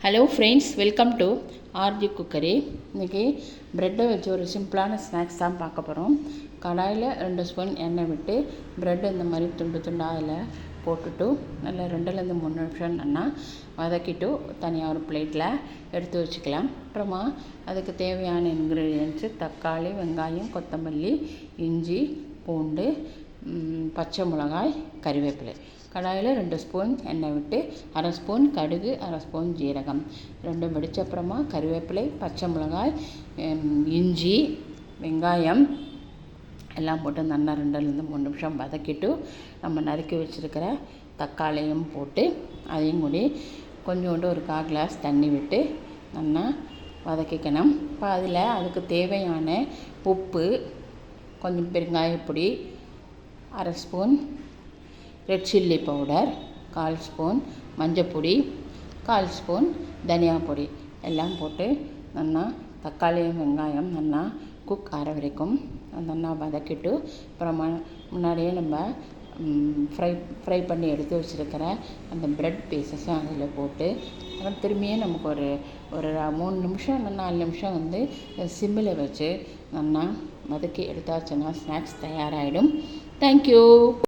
Hello friends, welcome to RG cookery. இன்றைக்கி ப்ரெட்டை வச்சு ஒரு சிம்பிளான ஸ்நாக்ஸ் தான் பார்க்க போகிறோம். கடாயில் 2 ஸ்பூன் எண்ணெய் விட்டு ப்ரெட்டு இந்த மாதிரி துண்டு துண்டாக அதில் போட்டுட்டு நல்லா 2லேருந்து 3 நிமிஷம் நல்லா வதக்கிட்டு தனியாக ஒரு பிளேட்டில் எடுத்து வச்சுக்கலாம். அப்புறமா அதுக்கு தேவையான இன்க்ரீடியன்ட்ஸு தக்காளி, வெங்காயம், கொத்தமல்லி, இஞ்சி, பூண்டு, பச்சை மிளகாய், கறிவேப்பிலை. கடாயில் 2 ஸ்பூன் எண்ணெய் விட்டு 1/2 ஸ்பூன் கடுகு, 1/2 ஸ்பூன் ஜீரகம், 2 வெடிச்ச அப்புறமா கறிவேப்பிலை, பச்சை மிளகாய், இஞ்சி, வெங்காயம் எல்லாம் போட்டு நல்லா 2லேருந்து 3 நிமிஷம் வதக்கிட்டு நம்ம நறுக்கி வச்சுருக்கிற தக்காளியும் போட்டு அதையும் கூடி கொஞ்சோண்டு ஒரு 1/4 கிளாஸ் தண்ணி விட்டு நல்லா வதக்கிக்கணும். இப்போ அதுக்கு தேவையான உப்பு, கொஞ்சம் பெருங்காயப்பொடி, 1/2 spoon red chilli powder, 1/4 spoon மஞ்சப்பொடி, 1/4 ஸ்பூன் தனியா பொடி எல்லாம் போட்டு நல்லா தக்காளியும் வெங்காயம் நல்லா குக் ஆகிற வரைக்கும் நல்லா வதக்கிட்டு அப்புறமா முன்னாடியே நம்ம ஃப்ரை பண்ணி எடுத்து வச்சுருக்கிற அந்த ப்ரெட் பீசஸும் அதில் போட்டு அப்புறம் திரும்பியும் நமக்கு ஒரு 3 நிமிஷம் இல்லை 4 நிமிஷம் சிம்மில் வச்சு நல்லா வதக்கி எடுத்தாச்சுன்னா ஸ்நாக்ஸ் தயாராகிடும். தேங்க்யூ.